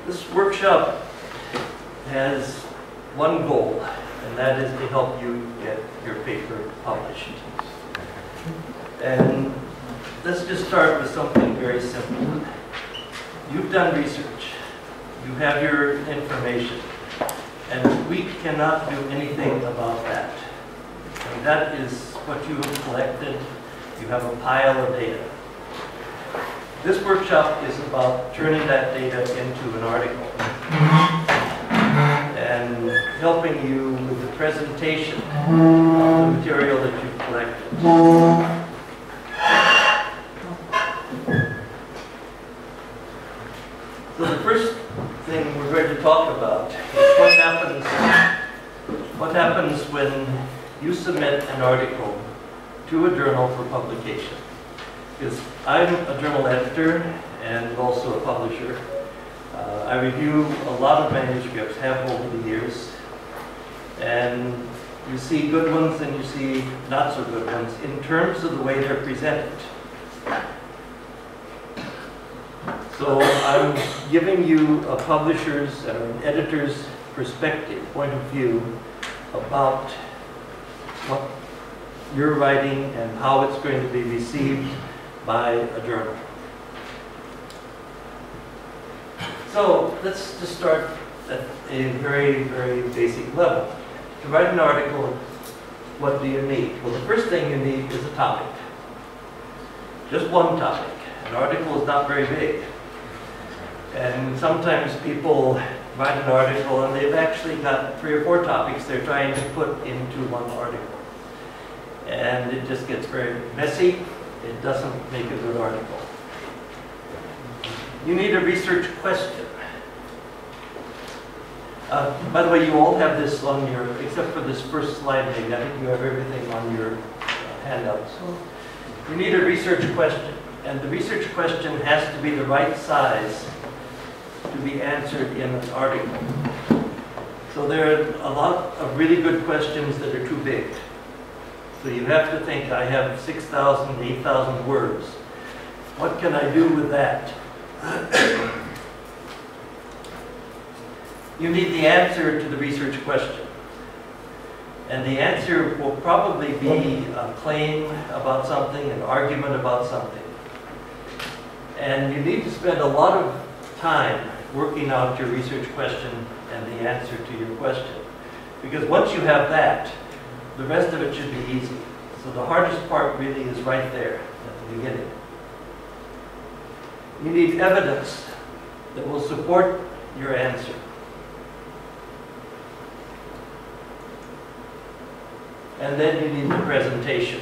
This workshop has one goal, and that is to help you get your paper published. And let's just start with something very simple. You've done research. You have your information. And we cannot do anything about that. And that is what you have collected. You have a pile of data. This workshop is about turning that data into an article and helping you with the presentation of the material that you've collected. So the first thing we're going to talk about is what happens when you submit an article to a journal for publication. Because I'm a journal editor and also a publisher. I review a lot of manuscripts, have over the years, and you see good ones and you see not so good ones in terms of the way they're presented. So I'm giving you a publisher's or an editor's perspective, point of view about what you're writing and how it's going to be received by a journal. So let's just start at a very, very basic level. To write an article, what do you need? Well, the first thing you need is a topic. Just one topic. An article is not very big. And sometimes people write an article and they've actually got 3 or 4 topics they're trying to put into one article. And it just gets very messy. It doesn't make a good article. You need a research question. By the way, you all have this on your, except for this first slide maybe, I think you have everything on your handouts. You need a research question. And the research question has to be the right size to be answered in an article. So there are a lot of really good questions that are too big. So you have to think, I have 6,000, 8,000 words. What can I do with that? You need the answer to the research question. And the answer will probably be a claim about something, an argument about something. And you need to spend a lot of time working out your research question and the answer to your question. Because once you have that, the rest of it should be easy. So the hardest part really is right there at the beginning. You need evidence that will support your answer. And then you need the presentation.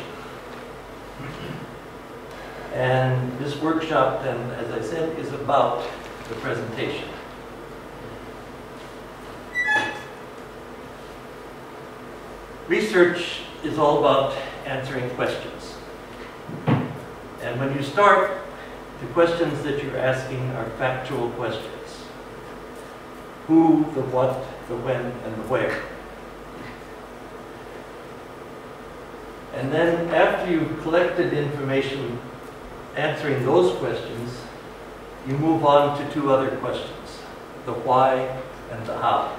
And this workshop then, as I said, is about the presentation. Research is all about answering questions. And when you start, the questions that you're asking are factual questions. Who, the what, the when, and the where. And then after you've collected information answering those questions, you move on to 2 other questions, the why and the how.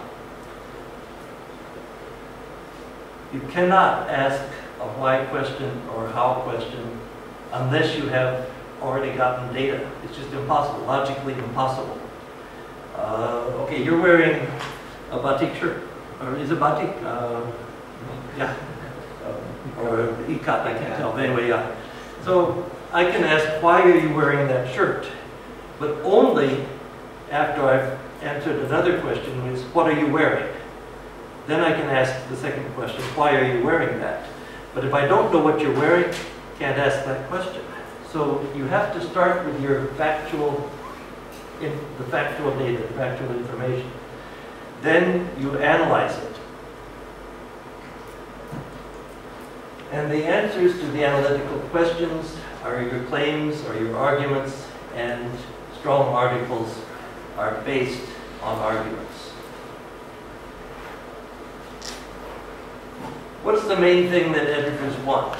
You cannot ask a why question or a how question unless you have already gotten data. It's just impossible, logically impossible. Okay, you're wearing a batik shirt, or is it batik? Yeah, or ikat, I can't tell. Anyway, yeah. So I can ask, why are you wearing that shirt? But only after I've answered another question, which is, what are you wearing? Then I can ask the second question, why are you wearing that? But if I don't know what you're wearing, can't ask that question. So you have to start with your the factual data, the factual information. Then you analyze it. And the answers to the analytical questions are your claims or your arguments, and strong articles are based on arguments. What's the main thing that editors want?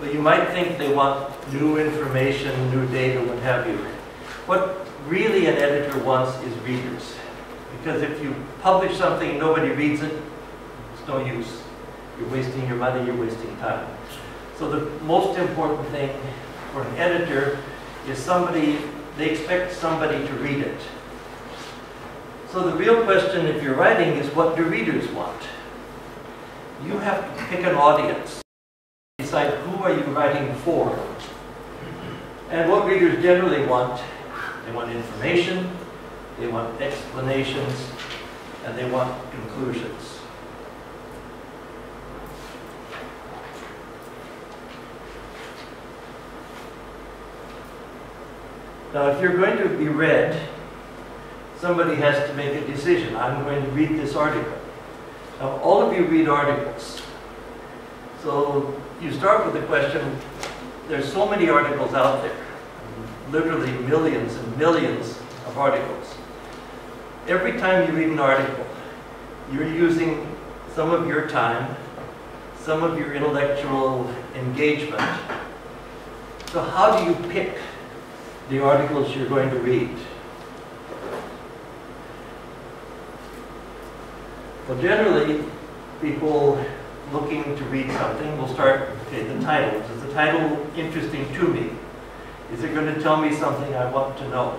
Well, you might think they want new information, new data, what have you. What really an editor wants is readers. Because if you publish something and nobody reads it, it's no use. You're wasting your money, you're wasting time. So the most important thing for an editor is somebody, they expect somebody to read it. So the real question if you're writing is, what do readers want? You have to pick an audience. Decide who are you writing for. And what readers generally want, they want information, they want explanations, and they want conclusions. Now, if you're going to be read, somebody has to make a decision. I'm going to read this article. Now, all of you read articles. So you start with the question, there's so many articles out there, literally millions and millions of articles. Every time you read an article, you're using some of your time, some of your intellectual engagement. So how do you pick the articles you're going to read? Well, generally, people looking to read something will start, okay, the title. Is the title interesting to me? Is it going to tell me something I want to know?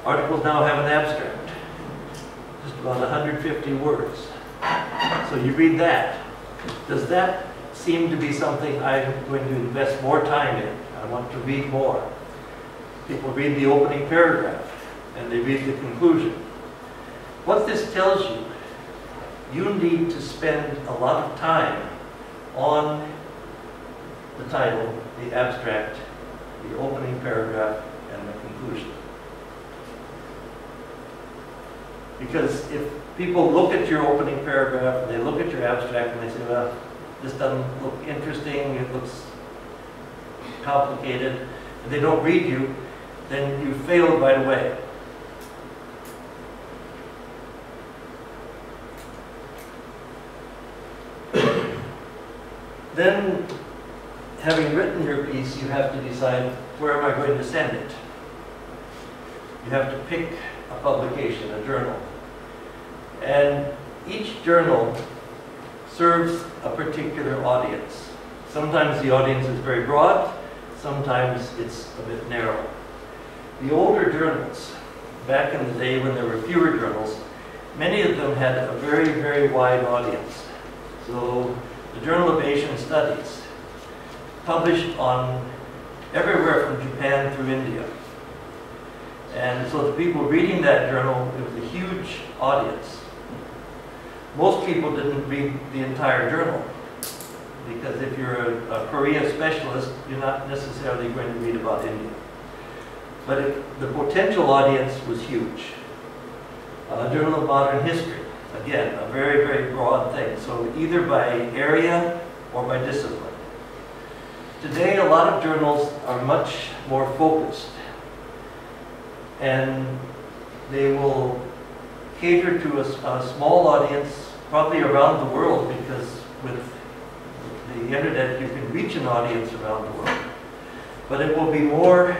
Articles now have an abstract, just about 150 words. So you read that. Does that seem to be something I'm going to invest more time in? I want to read more. People read the opening paragraph and they read the conclusion. What this tells you, you need to spend a lot of time on the title, the abstract, the opening paragraph, and the conclusion. Because if people look at your opening paragraph, and they look at your abstract, and they say, well, this doesn't look interesting, it looks complicated, and they don't read you, then you failed right away. Then, having written your piece, you have to decide, where am I going to send it? You have to pick a publication, a journal. And each journal serves a particular audience. Sometimes the audience is very broad, sometimes it's a bit narrow. The older journals, back in the day when there were fewer journals, many of them had a very, very wide audience. So the Journal of Asian Studies published on everywhere from Japan through India. And so the people reading that journal, it was a huge audience. Most people didn't read the entire journal, because if you're a Korea specialist, you're not necessarily going to read about India. But the potential audience was huge. Journal of Modern History, again, a very, very broad thing. So either by area or by discipline. Today, a lot of journals are much more focused. And they will cater to a small audience, probably around the world, because with the internet you can reach an audience around the world. But it will be more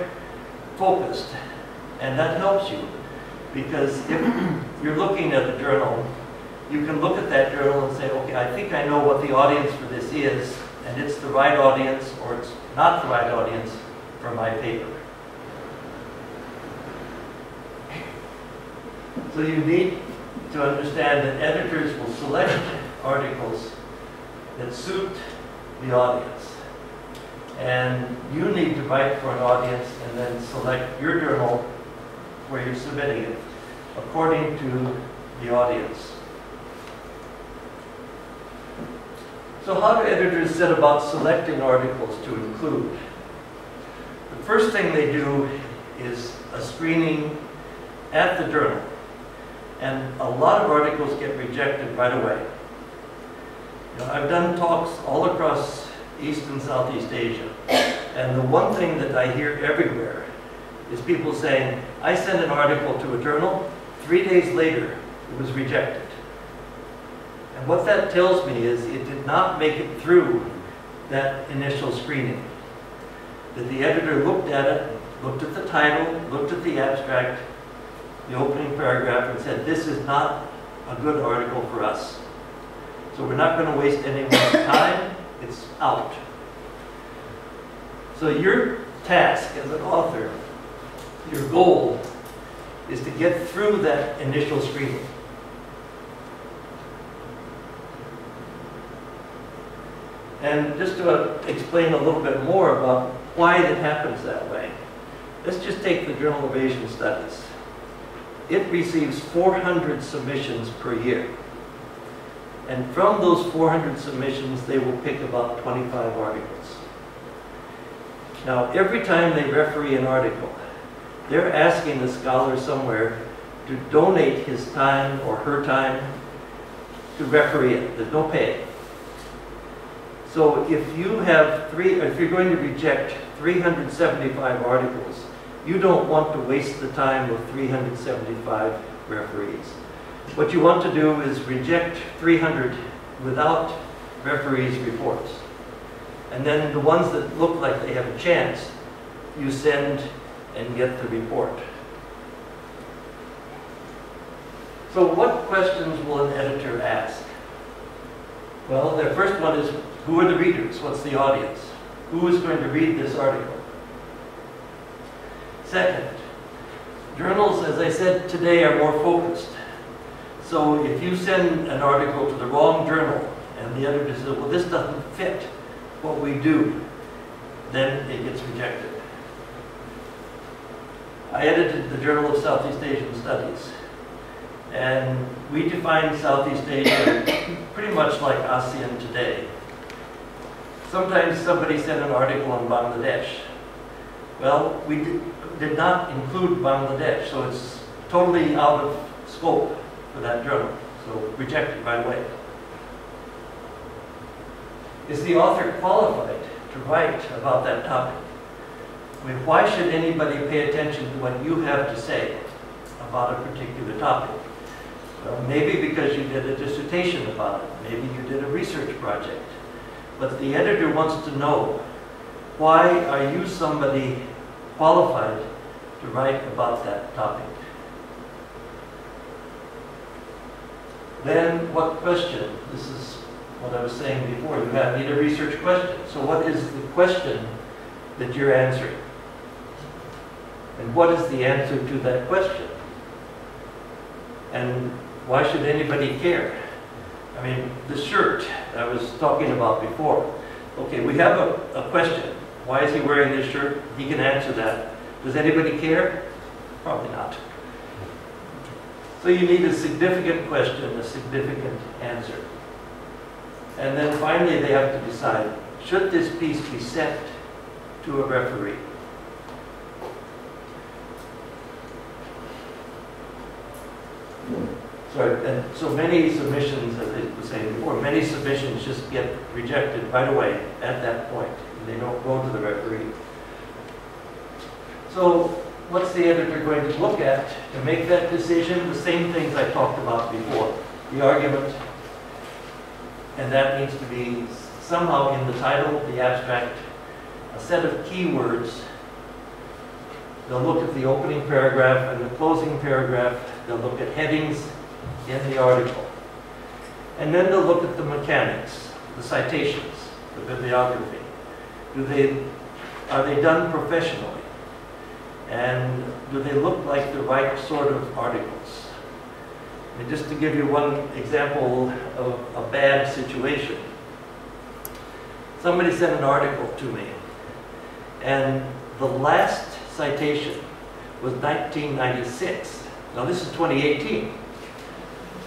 focused, and that helps you, because if you're looking at a journal, you can look at that journal and say, okay, I think I know what the audience for this is, and it's the right audience, or it's not the right audience for my paper. So you need to understand that editors will select articles that suit the audience. And you need to write for an audience and then select your journal where you're submitting it according to the audience. So how do editors set about selecting articles to include? The first thing they do is a screening at the journal. And a lot of articles get rejected right away. You know, I've done talks all across East and Southeast Asia. And the one thing that I hear everywhere is people saying, I sent an article to a journal, 3 days later it was rejected. And what that tells me is it did not make it through that initial screening. that the editor looked at it, looked at the title, looked at the abstract, the opening paragraph, and said, this is not a good article for us. So we're not going to waste any more time. It's out. So your task as an author, your goal, is to get through that initial screening. And just to explain a little bit more about why it happens that way, let's just take the Journal of Asian Studies. It receives 400 submissions per year. And from those 400 submissions, they will pick about 25 articles. Now, every time they referee an article, they're asking the scholar somewhere to donate his time or her time to referee it. There's no pay. So if you have if you're going to reject 375 articles, you don't want to waste the time of 375 referees. What you want to do is reject 300 without referees' reports. And then the ones that look like they have a chance, you send and get the report. So what questions will an editor ask? Well, the first one is, who are the readers? What's the audience? Who is going to read this article? Second, journals, as I said today, are more focused. So if you send an article to the wrong journal and the editor says, well, this doesn't fit what we do, then it gets rejected. I edited the Journal of Southeast Asian Studies, and we define Southeast Asia pretty much like ASEAN today. Sometimes somebody sent an article on Bangladesh. Well, we did not include Bangladesh, so it's totally out of scope for that journal, so rejected right away. Is the author qualified to write about that topic? I mean, why should anybody pay attention to what you have to say about a particular topic? Well, maybe because you did a dissertation about it. Maybe you did a research project. But the editor wants to know, why are you somebody qualified to write about that topic? Then what question? This is what I was saying before. You need a research question. So what is the question that you're answering? And what is the answer to that question? And why should anybody care? I mean, the shirt I was talking about before. Okay, we have a question. Why is he wearing this shirt? He can answer that. Does anybody care? Probably not. So you need a significant question, a significant answer. And then finally they have to decide, should this piece be sent to a referee? And so many submissions, as I was saying before, many submissions just get rejected right away at that point. They don't go to the referee. So what's the editor going to look at to make that decision? The same things I talked about before. The argument, and that needs to be somehow in the title, the abstract, a set of keywords. They'll look at the opening paragraph and the closing paragraph. They'll look at headings in the article. And then they'll look at the mechanics, the citations, the bibliography. Are they done professionally? And do they look like the right sort of articles? And just to give you one example of a bad situation. Somebody sent an article to me, and the last citation was 1996. Now this is 2018.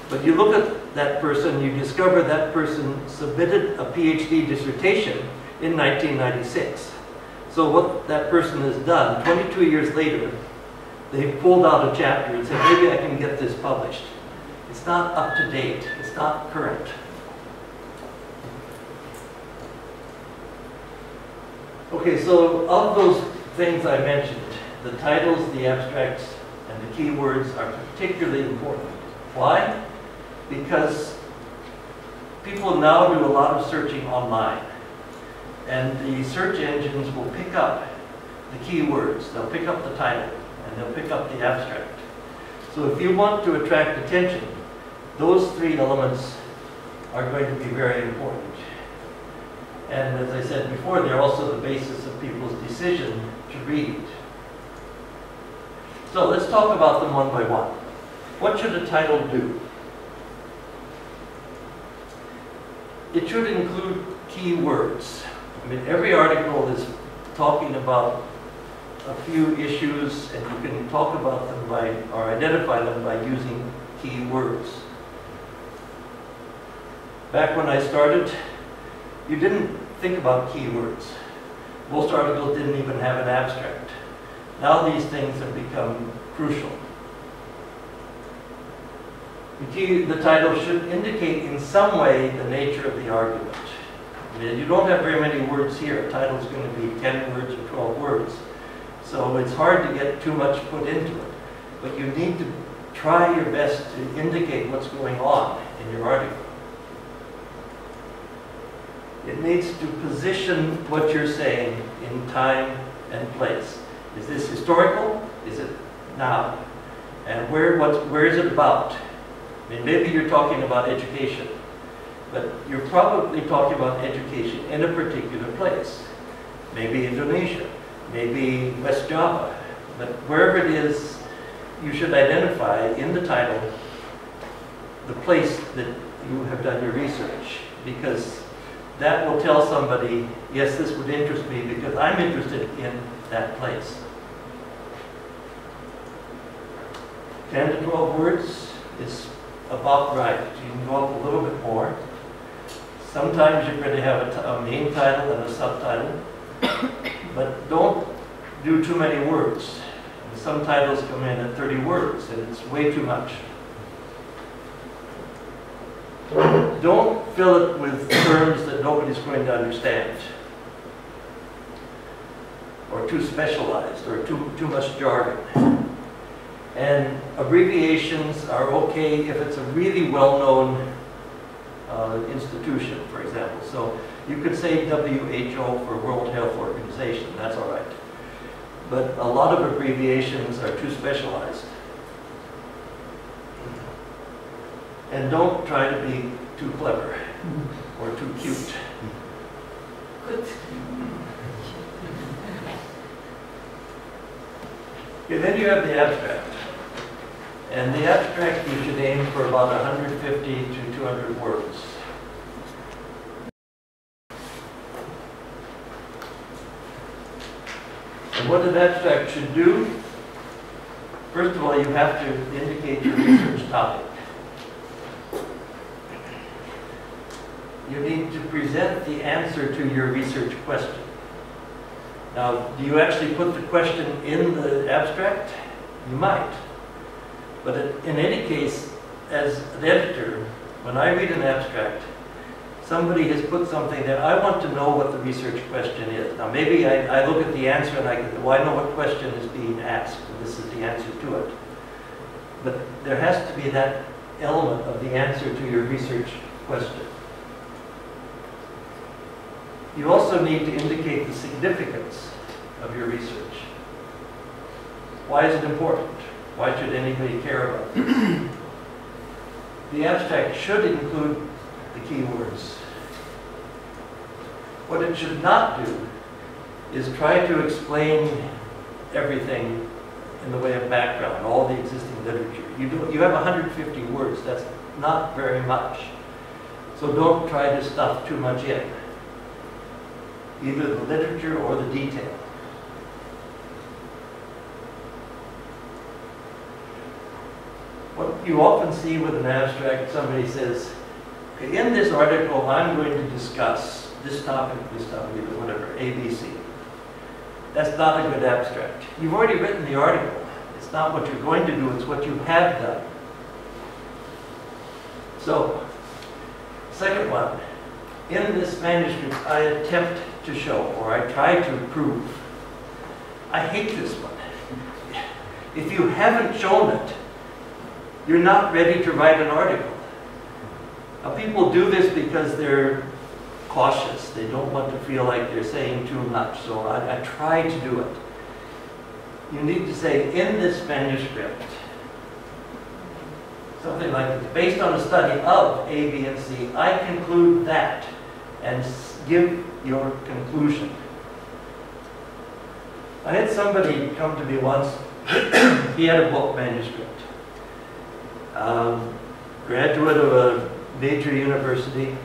But you look at that person, you discover that person submitted a PhD dissertation in 1996. So what that person has done, 22 years later, they've pulled out a chapter and said, maybe I can get this published. It's not up to date. It's not current. Okay, so of those things I mentioned, the titles, the abstracts, and the keywords are particularly important. Why? Because people now do a lot of searching online. And the search engines will pick up the keywords. They'll pick up the title, and they'll pick up the abstract. So if you want to attract attention, those three elements are going to be very important. And as I said before, they're also the basis of people's decision to read. So let's talk about them one by one. What should a title do? It should include keywords. I mean, every article is talking about a few issues, and you can talk about them by, or identify them by using keywords. Back when I started, you didn't think about keywords. Most articles didn't even have an abstract. Now these things have become crucial. The title should indicate in some way the nature of the argument. I mean, you don't have very many words here. A title is going to be 10 words or 12 words. So it's hard to get too much put into it. But you need to try your best to indicate what's going on in your article. It needs to position what you're saying in time and place. Is this historical? Is it now? And where is it about? I mean, maybe you're talking about education, but you're probably talking about education in a particular place. Maybe Indonesia, maybe West Java, but wherever it is, you should identify in the title the place that you have done your research, because that will tell somebody, yes, this would interest me because I'm interested in that place. 10 to 12 words is about right. You can go up a little bit more. Sometimes you're going to have a main title and a subtitle, but don't do too many words. Some titles come in at 30 words, and it's way too much. Don't fill it with terms that nobody's going to understand, or too specialized, or too much jargon. And abbreviations are okay if it's a really well-known institution, for example. So you could say WHO for World Health Organization, that's all right. But a lot of abbreviations are too specialized. And don't try to be too clever or too cute. Good. Okay, then you have the abstract. And the abstract you should aim for about 150 to 200 words. And what an abstract should do, first of all, you have to indicate your research topic. You need to present the answer to your research question. Now, do you actually put the question in the abstract? You might. But in any case, as an editor, when I read an abstract, somebody has put something that I want to know what the research question is. Now, maybe I look at the answer and I go, well, I know what question is being asked, and this is the answer to it. But there has to be that element of the answer to your research question. You also need to indicate the significance of your research. Why is it important? Why should anybody care about it? The abstract should include the keywords. What it should not do is try to explain everything in the way of background, all the existing literature. You have 150 words, that's not very much. So don't try to stuff too much in, either the literature or the detail. What you often see with an abstract, somebody says, okay, in this article I'm going to discuss this topic, whatever, ABC. That's not a good abstract. You've already written the article. It's not what you're going to do, it's what you have done. So, second one, in this manuscript I attempt to show, or I try to prove. I hate this one. If you haven't shown it, you're not ready to write an article. Now, people do this because they're cautious. They don't want to feel like they're saying too much. So I try to do it. You need to say, in this manuscript, something like this. Based on a study of A, B, and C, I conclude that, and give your conclusion. I had somebody come to me once. He had a book manuscript. Graduate of a major university.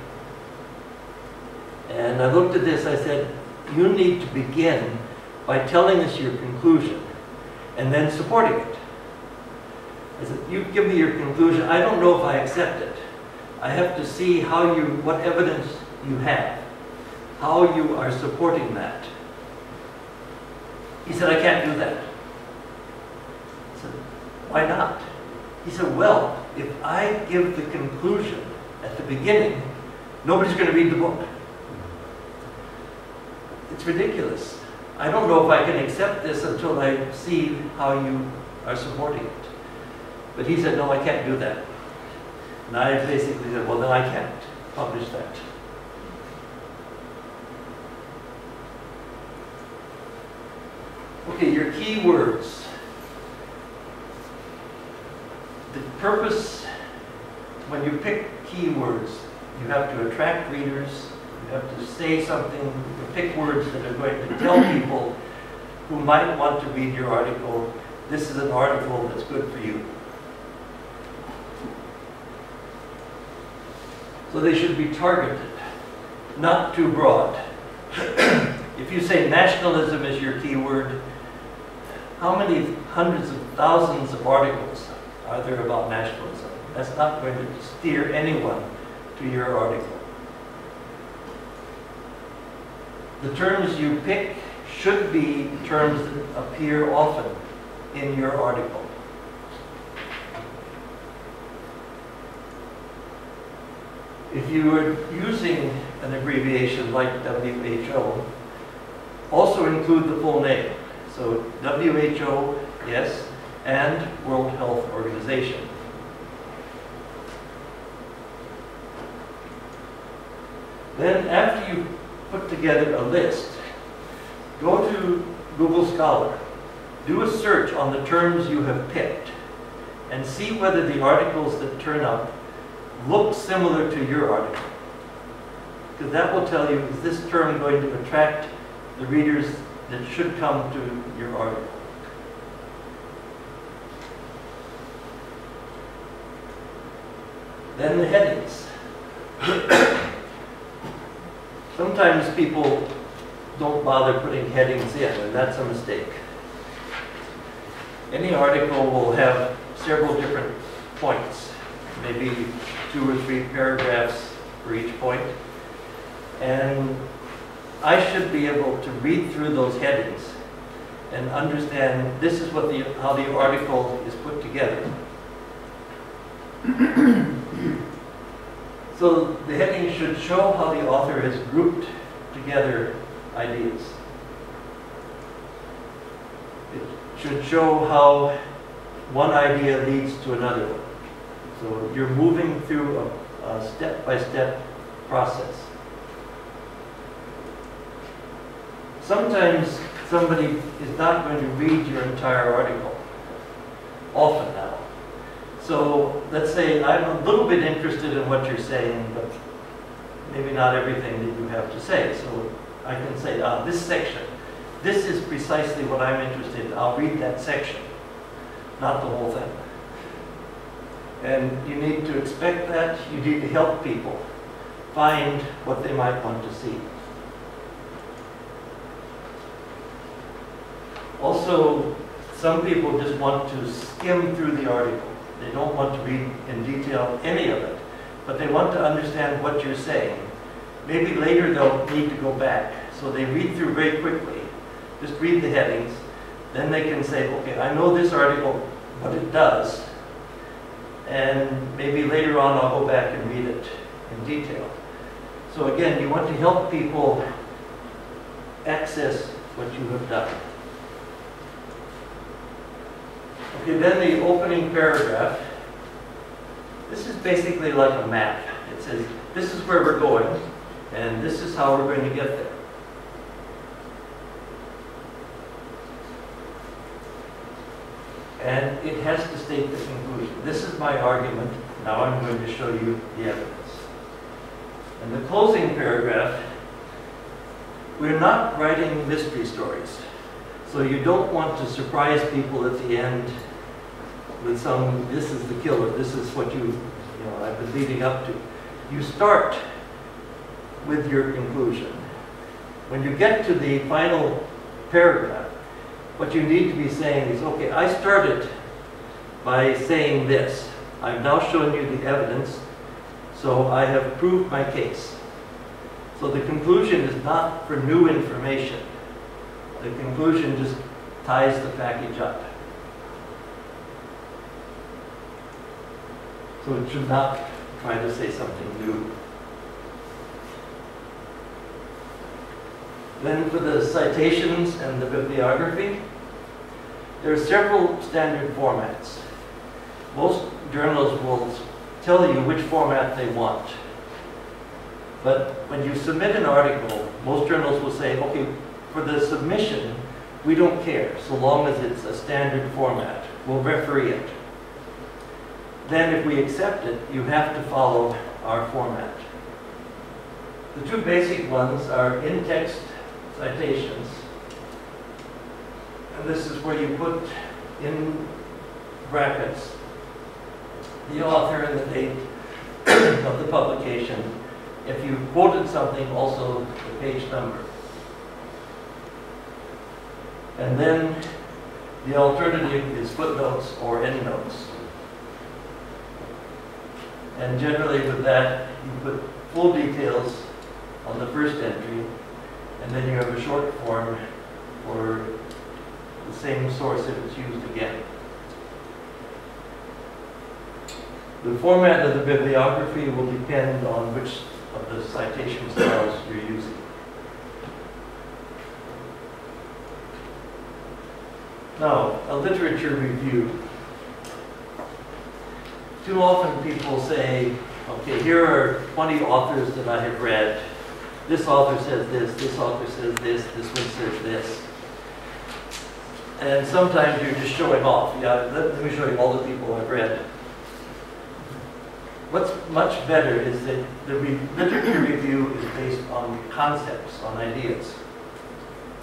And I looked at this, I said, you need to begin by telling us your conclusion and then supporting it. I said, you give me your conclusion. I don't know if I accept it. I have to see what evidence you have, how you are supporting that. He said, I can't do that. I said, why not? He said, well, if I give the conclusion at the beginning, nobody's going to read the book. It's ridiculous. I don't know if I can accept this until I see how you are supporting it. But he said, no, I can't do that. And I basically said, well, then I can't publish that. Okay, your key words. The purpose, when you pick keywords, you have to attract readers, you have to say something, you pick words that are going to tell people who might want to read your article, this is an article that's good for you. So they should be targeted, not too broad. If you say nationalism is your keyword, how many hundreds of thousands of articles are there about nationalism? That's not going to steer anyone to your article. The terms you pick should be terms that appear often in your article. If you are using an abbreviation like WHO, also include the full name. So WHO, yes, and World Health Organization. Then after you put together a list, go to Google Scholar, do a search on the terms you have picked, and see whether the articles that turn up look similar to your article. Because that will tell you, is this term going to attract the readers that should come to your article? Then the headings. Sometimes people don't bother putting headings in, and that's a mistake. Any article will have several different points, maybe 2 or 3 paragraphs for each point. And I should be able to read through those headings and understand this is what how the article is put together. So the heading should show how the author has grouped together ideas. It should show how one idea leads to another one. So you're moving through a step-by-step process. Sometimes somebody is not going to read your entire article, often now. So let's say I'm a little bit interested in what you're saying, but maybe not everything that you have to say. So I can say, this section, this is precisely what I'm interested in. I'll read that section, not the whole thing. And you need to expect that. You need to help people find what they might want to see. Also, some people just want to skim through the article. They don't want to read in detail any of it, but they want to understand what you're saying. Maybe later they'll need to go back. So they read through very quickly. Just read the headings. Then they can say, okay, I know this article, what it does. And maybe later on I'll go back and read it in detail. So again, you want to help people access what you have done. Okay, then the opening paragraph. This is basically like a map. It says, this is where we're going. And this is how we're going to get there. And it has to state the conclusion. This is my argument. Now I'm going to show you the evidence. In the closing paragraph, we're not writing mystery stories. So you don't want to surprise people at the end with some, this is the killer, this is what I've been leading up to. You start with your conclusion. When you get to the final paragraph, what you need to be saying is, okay, I started by saying this. I've now shown you the evidence, so I have proved my case. So the conclusion is not for new information. The conclusion just ties the package up. So it should not try to say something new. Then for the citations and the bibliography, there are several standard formats. Most journals will tell you which format they want. But when you submit an article, most journals will say, okay, for the submission, we don't care, so long as it's a standard format. We'll referee it. Then if we accept it, you have to follow our format. The two basic ones are in-text citations. And this is where you put in brackets the author and the date of the publication. If you quoted something, also the page number. And then the alternative is footnotes or endnotes. And generally with that, you put full details on the first entry, and then you have a short form for the same source if it's used again. The format of the bibliography will depend on which of the citation styles you're using. Now, a literature review. Too often people say, okay, here are 20 authors that I have read. This author says this author says this one says this. And sometimes you're just showing off. Yeah, let me show you all the people I've read. What's much better is that the literature review is based on concepts, on ideas,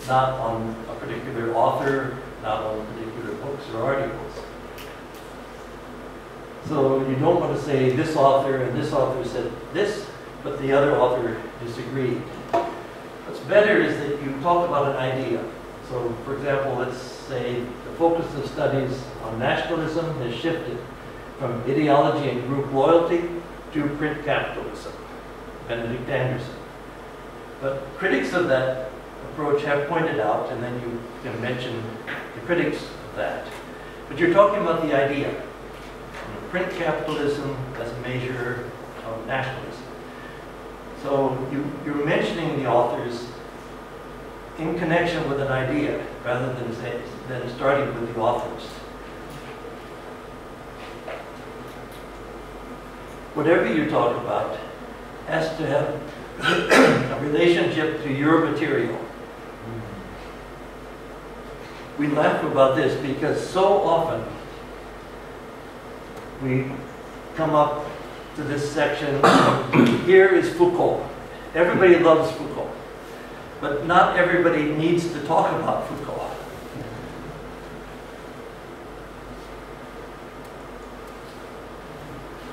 not on a particular author, not on particular books or articles. So you don't want to say this author and this author said this, but the other author disagreed. What's better is that you talk about an idea. So for example, let's say the focus of studies on nationalism has shifted from ideology and group loyalty to print capitalism, Benedict Anderson. But critics of that approach have pointed out, and then you can mention the critics of that. But you're talking about the idea. Print capitalism as a measure of nationalism. So you're mentioning the authors in connection with an idea rather than starting with the authors. Whatever you talk about has to have a relationship to your material. We laugh about this because so often we come up to this section. Here is Foucault. Everybody loves Foucault, but not everybody needs to talk about Foucault.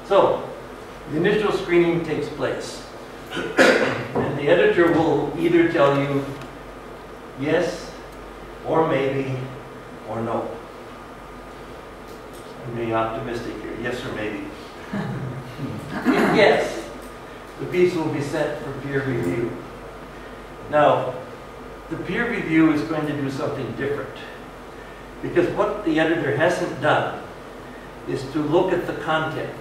So, the initial screening takes place, and the editor will either tell you yes, or maybe, or no. I'm being optimistic here, yes or maybe. Yes, the piece will be sent for peer review. Now, the peer review is going to do something different, because what the editor hasn't done is to look at the content,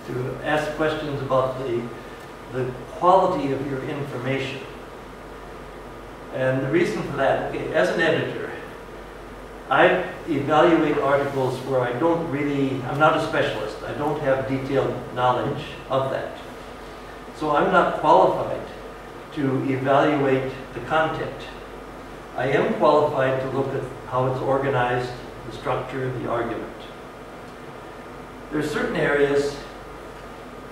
to ask questions about the quality of your information. And the reason for that, okay, as an editor, I evaluate articles where I'm not a specialist. I don't have detailed knowledge of that. So I'm not qualified to evaluate the content. I am qualified to look at how it's organized, the structure, the argument. There are certain areas,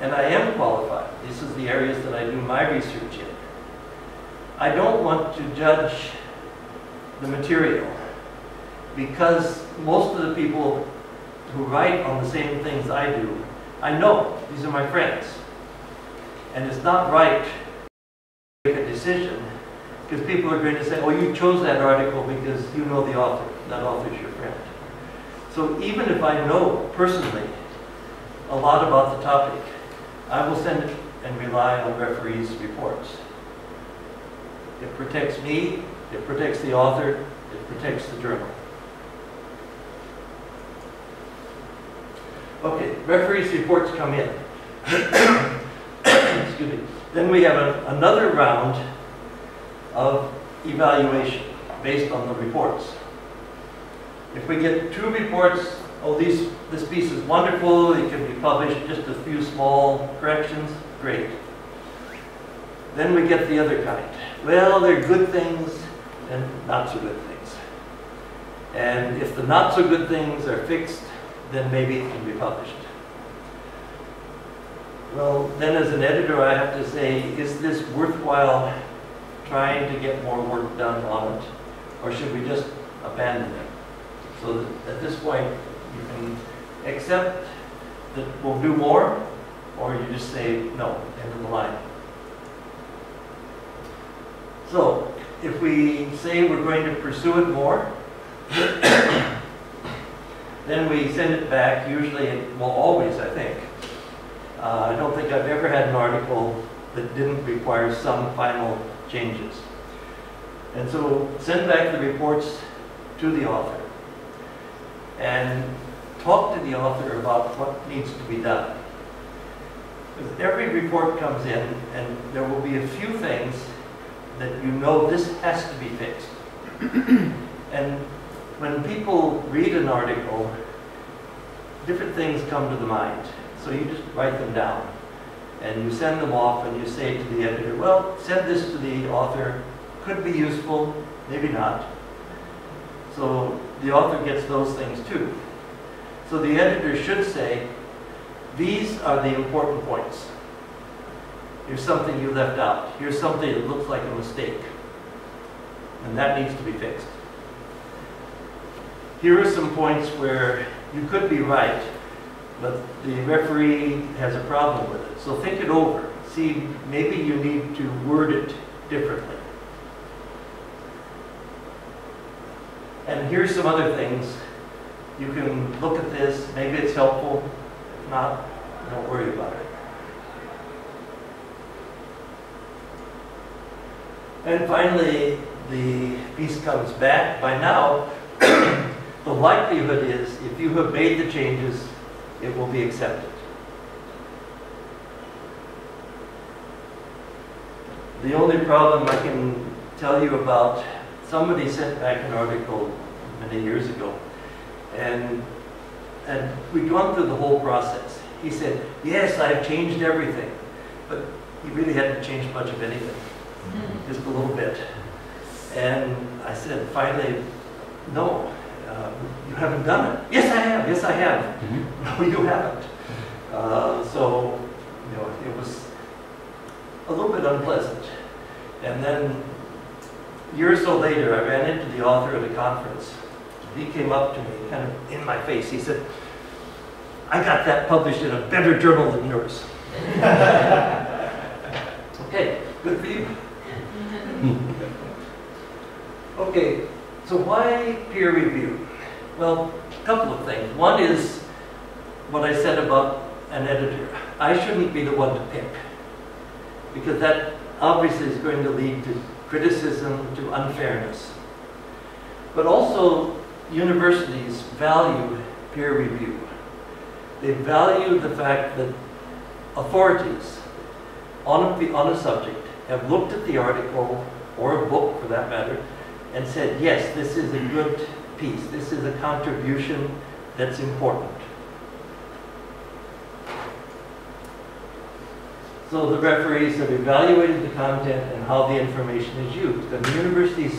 and I am qualified. This is the areas that I do my research in. I don't want to judge the material because most of the people who write on the same things I do, I know, these are my friends. And it's not right to make a decision because people are going to say, oh, you chose that article because you know the author. That author's your friend. So even if I know personally a lot about the topic, I will send it and rely on referees' reports. It protects me, it protects the author, it protects the journal. Okay, referees' reports come in. Excuse me. Then we have another round of evaluation based on the reports. If we get 2 reports, oh, this piece is wonderful, it can be published, just a few small corrections, great. Then we get the other kind. Well, they're good things and not so good things. And if the not so good things are fixed, then maybe it can be published. Well, then as an editor, I have to say, is this worthwhile trying to get more work done on it? Or should we just abandon it? So that at this point, you can accept that we'll do more, or you just say, no, end of the line. So, if we say we're going to pursue it more, then we send it back, usually, well, always, I think. I don't think I've ever had an article that didn't require some final changes. And so, send back the reports to the author. And talk to the author about what needs to be done. Because every report comes in, and there will be a few things that you know this has to be fixed. And when people read an article, different things come to the mind. So you just write them down. And you send them off and you say to the editor, well, send this to the author. Could be useful, maybe not. So the author gets those things too. So the editor should say, these are the important points. Here's something you left out. Here's something that looks like a mistake. And that needs to be fixed. Here are some points where you could be right, but the referee has a problem with it. So think it over. See, maybe you need to word it differently. And here's some other things. You can look at this. Maybe it's helpful. If not, don't worry about it. And finally, the piece comes back. By now, the likelihood is, if you have made the changes, it will be accepted. The only problem I can tell you about, somebody sent back an article many years ago, and we'd gone through the whole process. He said, yes, I've changed everything, but he really hadn't changed much of anything, just a little bit. And I said, finally, no, you haven't done it. Yes, I have. Yes, I have. No, you haven't. So, you know, it was a little bit unpleasant. And then, a year or so later, I ran into the author at a conference. He came up to me, kind of in my face. He said, I got that published in a better journal than yours. Okay, good for you. Okay, so why peer review? Well, a couple of things. One is what I said about an editor. I shouldn't be the one to pick, because that obviously is going to lead to criticism, to unfairness. But also, universities value peer review. They value the fact that authorities on a subject have looked at the article, or a book for that matter, and said, yes, this is a good piece. This is a contribution that's important. So the referees have evaluated the content and how the information is used. And the universities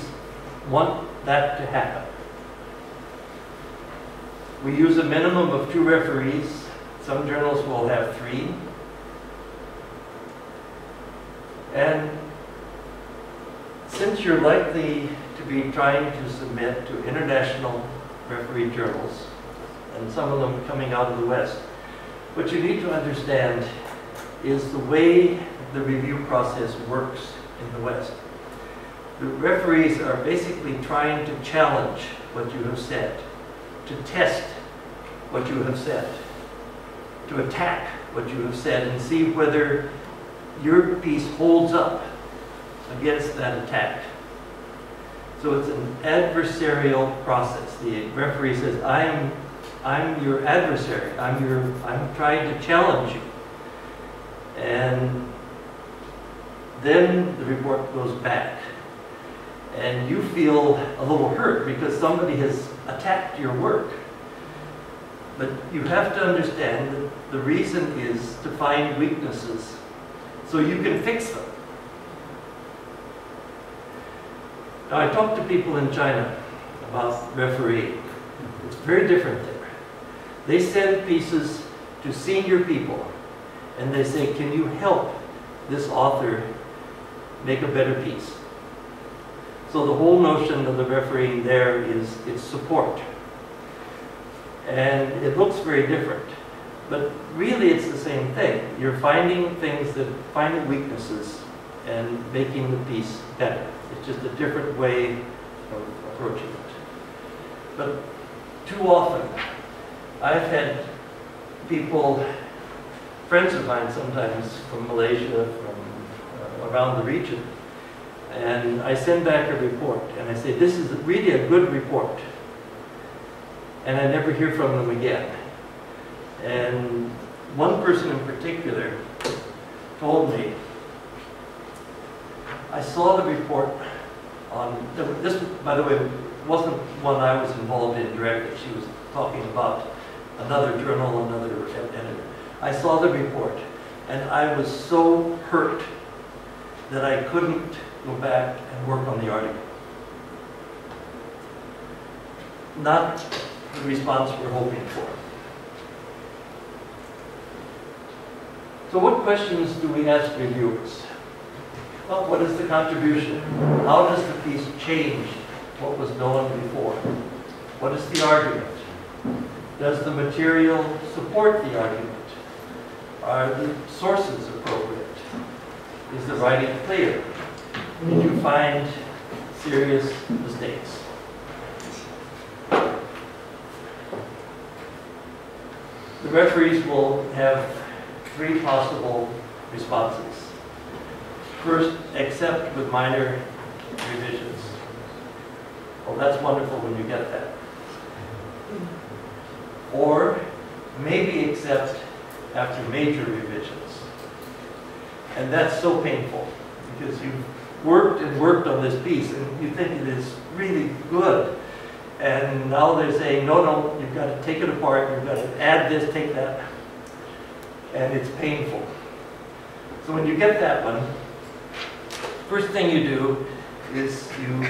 want that to happen. We use a minimum of 2 referees. Some journals will have 3. And since you're likely to be trying to submit to international referee journals, and some of them coming out of the West, what you need to understand is the way the review process works in the West. The referees are basically trying to challenge what you have said, to test what you have said, to attack what you have said and see whether your piece holds up against that attack. So it's an adversarial process. The referee says, I'm your adversary. I'm trying to challenge you. And then the report goes back. And you feel a little hurt because somebody has attacked your work. But you have to understand that the reason is to find weaknesses so you can fix them. Now, I talk to people in China about refereeing. It's very different there. They send pieces to senior people and they say, can you help this author make a better piece? So the whole notion of the refereeing there is it's support. And it looks very different. But really it's the same thing. You're finding finding weaknesses and making the piece better. It's just a different way of approaching it. But too often, I've had people, friends of mine sometimes from Malaysia, from around the region, and I send back a report and I say, this is really a good report. And I never hear from them again. And one person in particular told me, I saw the report on, this, by the way, wasn't one I was involved in directly. She was talking about another journal, another editor. I saw the report, and I was so hurt that I couldn't go back and work on the article. Not the response we're hoping for. So what questions do we ask reviewers? Well, what is the contribution? How does the piece change what was known before? What is the argument? Does the material support the argument? Are the sources appropriate? Is the writing clear? Did you find serious mistakes? The referees will have 3 possible responses. First, accept with minor revisions. Well, that's wonderful when you get that. Or maybe accept after major revisions. And that's so painful because you've worked and worked on this piece and you think it is really good. And now they're saying, no, no, you've got to take it apart, you've got to add this, take that. And it's painful. So when you get that one, first thing you do is you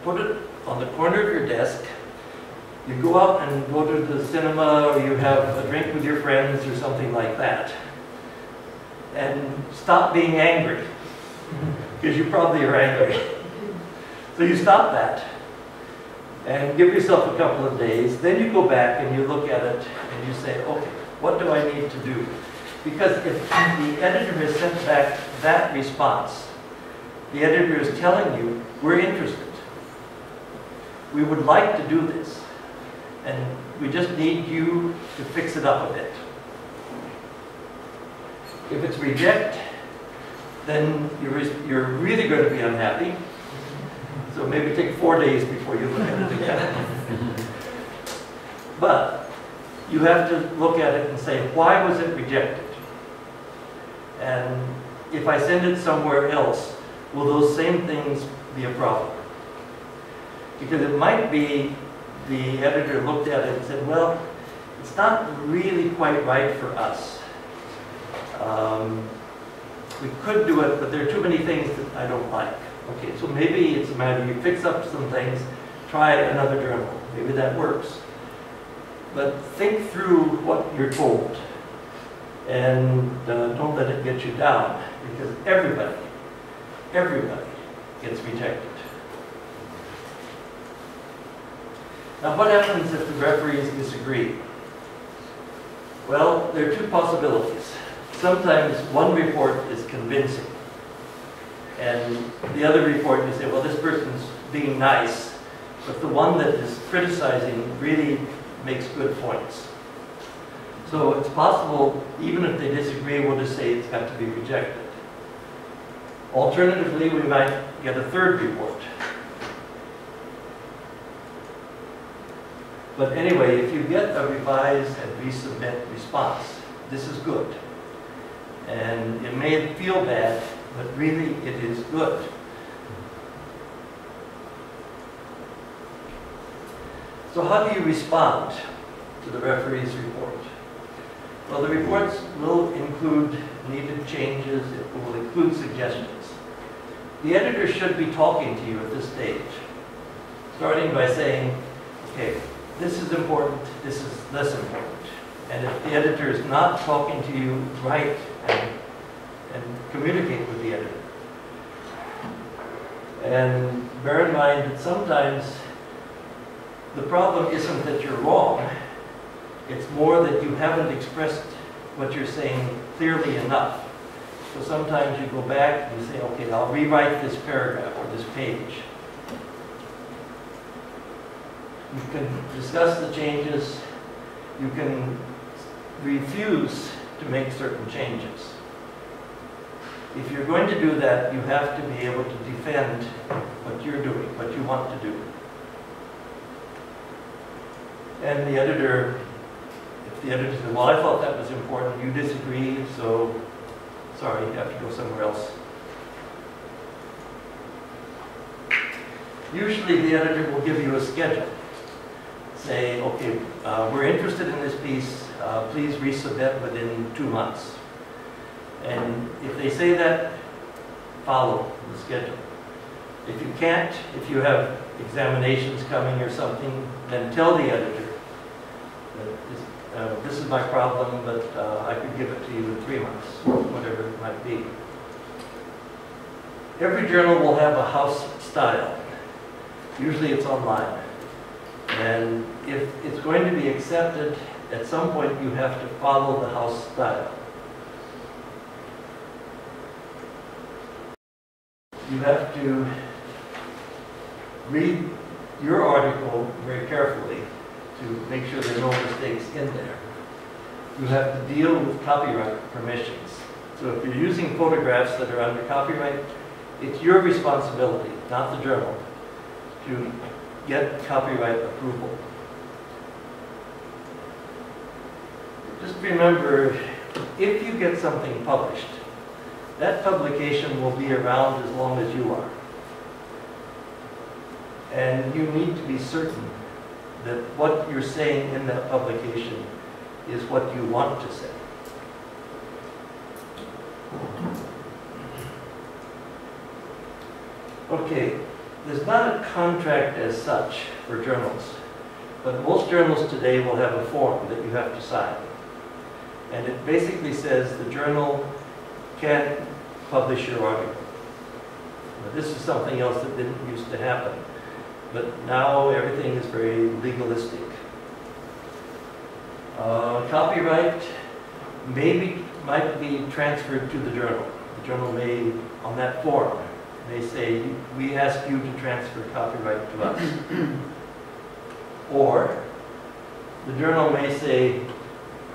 put it on the corner of your desk. You go out and go to the cinema or you have a drink with your friends or something like that. And stop being angry, because you probably are angry. So you stop that and give yourself a couple of days. Then you go back and you look at it and you say, okay, what do I need to do? Because if the editor has sent back that response, the editor is telling you, we're interested. We would like to do this. And we just need you to fix it up a bit. If it's reject, then you're really going to be unhappy. So maybe take 4 days before you look at it again. But you have to look at it and say, why was it rejected? And if I send it somewhere else, will those same things be a problem? Because it might be the editor looked at it and said, well, it's not really quite right for us. We could do it, but there are too many things that I don't like. Okay, so maybe it's a matter you fix up some things, try another journal. Maybe that works. But think through what you're told. And don't let it get you down, because everybody gets rejected. Now, what happens if the referees disagree? Well, there are two possibilities. Sometimes one report is convincing, and the other report you say, well, this person's being nice, but the one that is criticizing really makes good points. So it's possible, even if they disagree, we'll just say it's got to be rejected. Alternatively, we might get a third report. But anyway, if you get a revise and resubmit response, this is good. And it may feel bad, but really it is good. So how do you respond to the referee's report? Well, the reports will include needed changes. It will include suggestions. The editor should be talking to you at this stage, starting by saying, okay, this is important, this is less important. And if the editor is not talking to you, write and communicate with the editor. And bear in mind that sometimes the problem isn't that you're wrong, it's more that you haven't expressed what you're saying clearly enough. So sometimes you go back and you say, okay, I'll rewrite this paragraph or this page. You can discuss the changes. You can refuse to make certain changes. If you're going to do that, you have to be able to defend what you're doing, what you want to do. And the editor, if the editor says, well, I thought that was important, you disagree, so sorry, you have to go somewhere else. Usually the editor will give you a schedule. Say, okay, we're interested in this piece, please resubmit within 2 months. And if they say that, follow the schedule. If you can't, if you have examinations coming or something, then tell the editor that this is my problem, but I could give it to you in 3 months, whatever it might be. Every journal will have a house style. Usually it's online. And if it's going to be accepted, at some point you have to follow the house style. You have to read your article very carefully to make sure there are no mistakes in there. You have to deal with copyright permissions. So if you're using photographs that are under copyright, it's your responsibility, not the journal, to get copyright approval. Just remember, if you get something published, that publication will be around as long as you are. And you need to be certain that what you're saying in that publication is what you want to say. Okay, there's not a contract as such for journals, but most journals today will have a form that you have to sign. And it basically says the journal can publish your article. Now, this is something else that didn't used to happen, but now everything is very legalistic. Copyright might be transferred to the journal. The journal may, on that form, may say, we ask you to transfer copyright to us. Or the journal may say,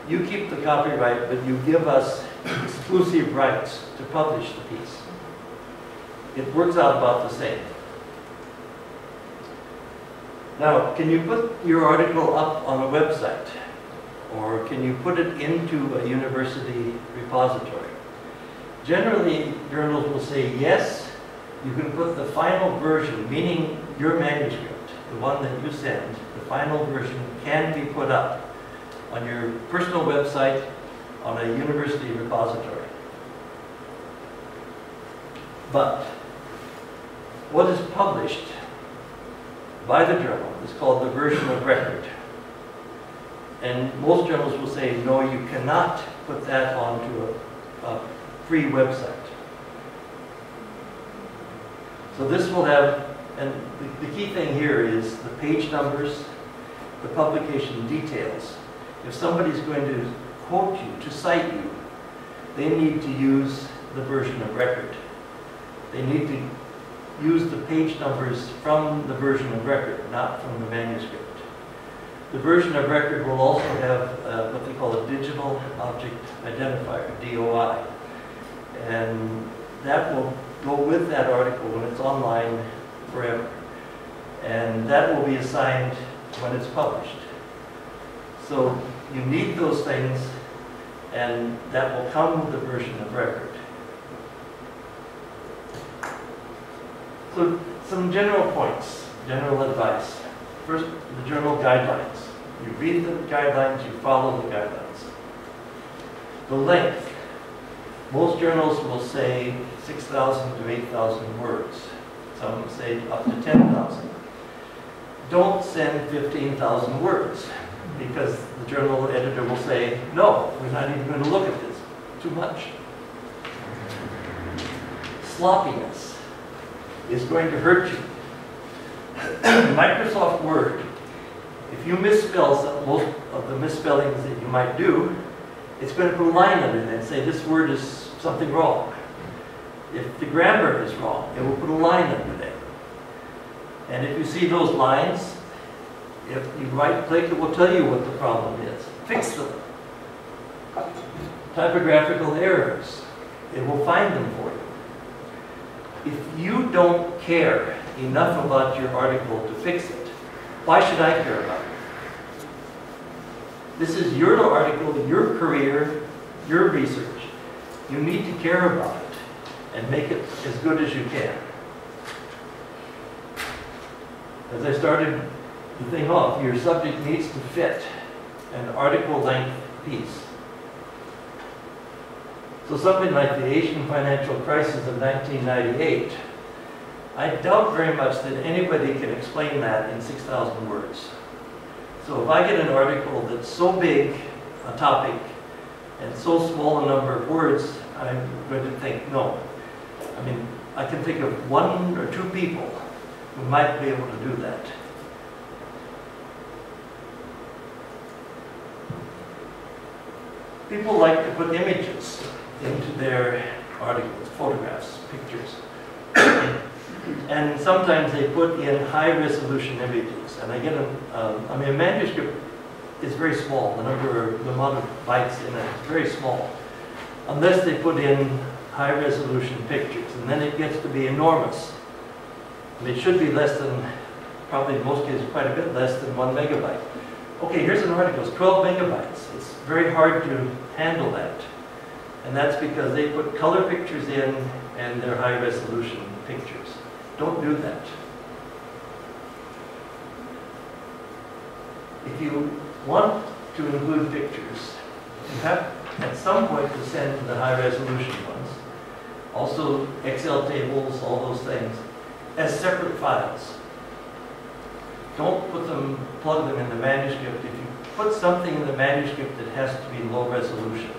you keep the copyright, but you give us exclusive rights to publish the piece. It works out about the same. Now, can you put your article up on a website? Or can you put it into a university repository? Generally, journals will say, yes, you can put the final version, meaning your manuscript, the one that you send, the final version can be put up on your personal website, on a university repository. But what is published by the journal is called the version of record. And most journals will say, no, you cannot put that onto a free website. So this will have, and the key thing here is the page numbers, the publication details. If somebody's going to quote you, to cite you, they need to use the version of record. They need to use the page numbers from the version of record, not from the manuscript. The version of record will also have what they call a digital object identifier, DOI. And that will go with that article when it's online forever. And that will be assigned when it's published. So you need those things, and that will come with the version of record. So some general points, general advice. First, the journal guidelines. You read the guidelines, you follow the guidelines. The length. Most journals will say 6,000 to 8,000 words. Some say up to 10,000. Don't send 15,000 words, because the journal editor will say, no, we're not even going to look at this. Too much. Sloppiness is going to hurt you. Microsoft Word, if you misspell most of the misspellings that you might do, it's going to put a line under it and say this word is something wrong. If the grammar is wrong, it will put a line under there. And if you see those lines, if you right-click, it will tell you what the problem is. Fix them. Typographical errors, it will find them for you. If you don't care enough about your article to fix it, why should I care about it? This is your article, your career, your research. You need to care about it and make it as good as you can. As I started the thing off, your subject needs to fit an article length piece. So something like the Asian financial crisis of 1998, I doubt very much that anybody can explain that in 6,000 words. So if I get an article that's so big a topic and so small a number of words, I'm going to think, no. I mean, I can think of one or two people who might be able to do that. People like to put images into their articles, photographs, pictures. And sometimes they put in high-resolution images. And I get I mean, a manuscript is very small. The amount of bytes in it is very small. Unless they put in high-resolution pictures. And then it gets to be enormous. I mean, it should be less than, probably in most cases, quite a bit less than 1 megabyte. Okay, here's an article. It's 12 megabytes. It's very hard to handle that. And that's because they put color pictures in and they're high-resolution pictures. Don't do that. If you want to include pictures, you have at some point to send the high-resolution ones. Also Excel tables, all those things, as separate files. Don't plug them in the manuscript. If you put something in the manuscript, it has to be low resolution.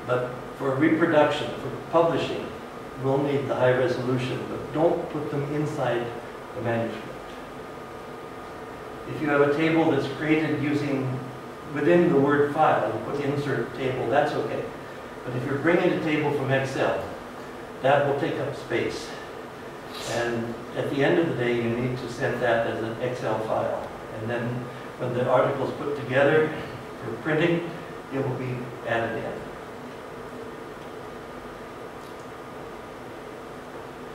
But for reproduction, for publishing, we'll need the high resolution, but don't put them inside the manuscript. If you have a table that's created within the Word file, you put insert table, that's okay. But if you're bringing a table from Excel, that will take up space. And at the end of the day, you need to send that as an Excel file. And then when the article is put together for printing, it will be added in.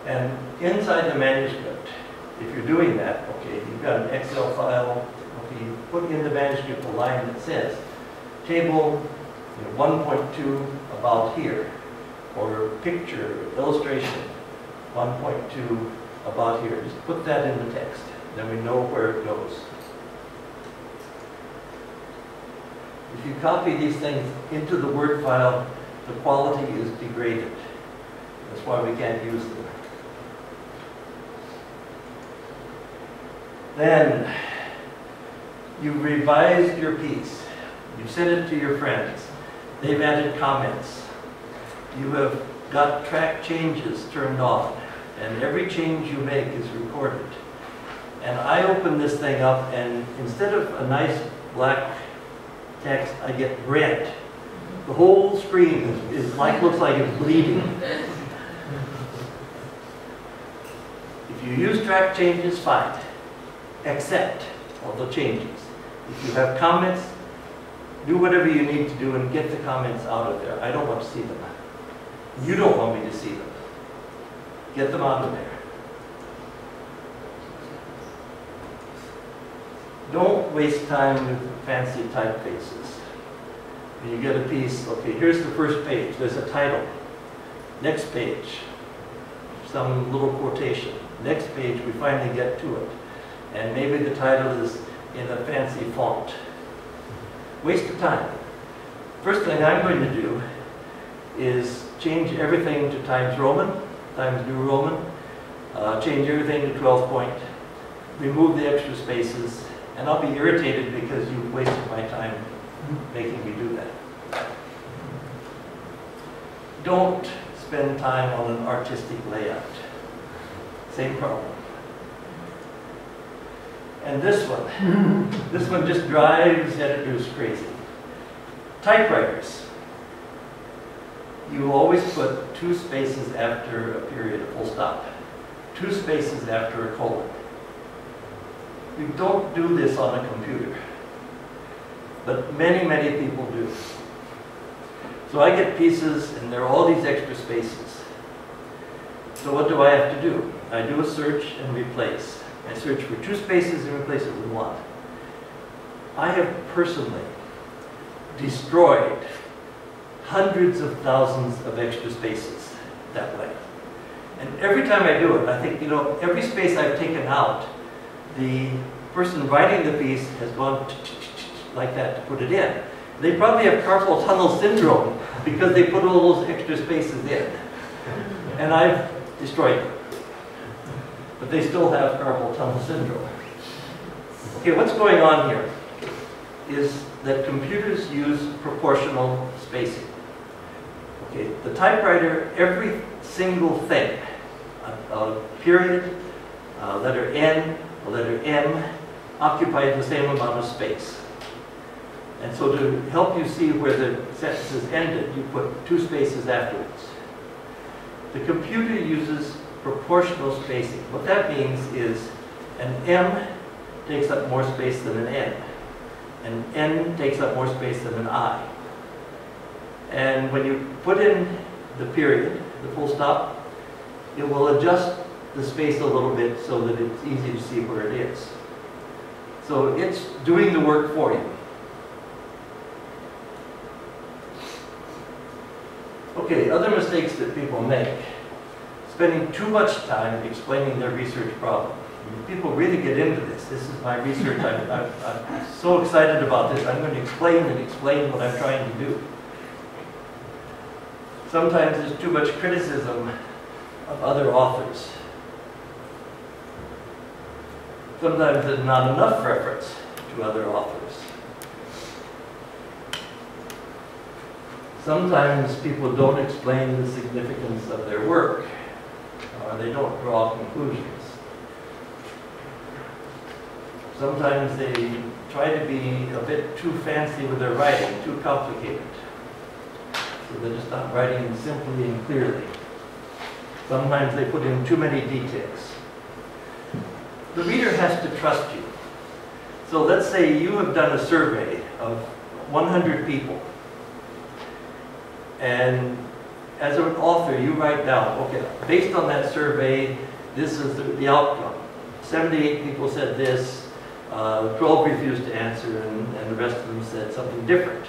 And inside the manuscript, if you're doing that, okay, you've got an Excel file, okay, you put in the manuscript a line that says, table 1.2 about here, or picture, illustration, 1.2 about here. Just put that in the text, then we know where it goes. If you copy these things into the Word file, the quality is degraded. That's why we can't use them. Then, you've revised your piece. You've sent it to your friends. They've added comments. You have got track changes turned on, and every change you make is recorded. And I open this thing up, and instead of a nice black text, I get red. The whole screen looks like it's bleeding. If you use track changes, fine. Accept all the changes. If you have comments, do whatever you need to do and get the comments out of there. I don't want to see them. You don't want me to see them. Get them out of there. Don't waste time with fancy typefaces. When you get a piece, okay, here's the first page. There's a title. Next page, some little quotation. Next page, we finally get to it. And maybe the title is in a fancy font. Waste of time. First thing I'm going to do is change everything to Times Roman, Times New Roman, change everything to 12 point, remove the extra spaces, and I'll be irritated because you've wasted my time making me do that. Don't spend time on an artistic layout. Same problem. And this one just drives editors crazy. Typewriters. You always put 2 spaces after a period, a full stop. 2 spaces after a colon. You don't do this on a computer. But many, many people do. So I get pieces and there are all these extra spaces. So what do I have to do? I do a search and replace. I search for 2 spaces and replace it with 1. I have personally destroyed hundreds of thousands of extra spaces that way. And every time I do it, I think, you know, every space I've taken out, the person writing the piece has gone like that to put it in. They probably have carpal tunnel syndrome because they put all those extra spaces in. And I've destroyed them. But they still have carpal tunnel syndrome. Okay, what's going on here is that computers use proportional spacing. Okay, the typewriter, every single thing, a period, a letter N, a letter M, occupy the same amount of space. And so to help you see where the sentences ended, you put 2 spaces afterwards. The computer uses proportional spacing. What that means is an M takes up more space than an N. An N takes up more space than an I. And when you put in the period, the full stop, it will adjust the space a little bit so that it's easy to see where it is. So it's doing the work for you. Okay, other mistakes that people make. Spending too much time explaining their research problem. People really get into this. This is my research. I'm so excited about this. I'm going to explain and explain what I'm trying to do. Sometimes there's too much criticism of other authors. Sometimes there's not enough reference to other authors. Sometimes people don't explain the significance of their work, or they don't draw conclusions. Sometimes they try to be a bit too fancy with their writing, too complicated. So they're just not writing simply and clearly. Sometimes they put in too many details. The reader has to trust you. So let's say you have done a survey of 100 people. And as an author, you write down, okay, based on that survey, this is the outcome. 78 people said this, 12 refused to answer, and the rest of them said something different.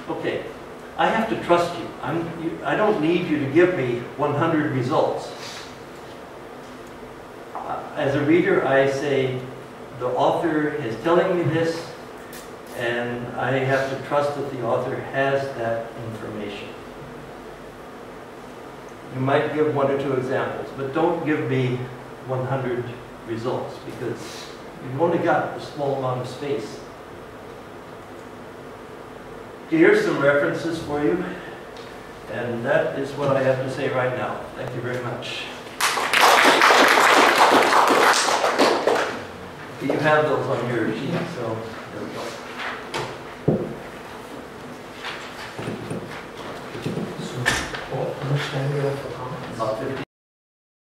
Okay, I have to trust you. I don't need you to give me 100 results. As a reader, I say, the author is telling me this, and I have to trust that the author has that information. You might give 1 or 2 examples, but don't give me 100 results because you've only got a small amount of space. Okay, here's some references for you, and that is what I have to say right now. Thank you very much. Okay, you have those on your sheet, so there we go.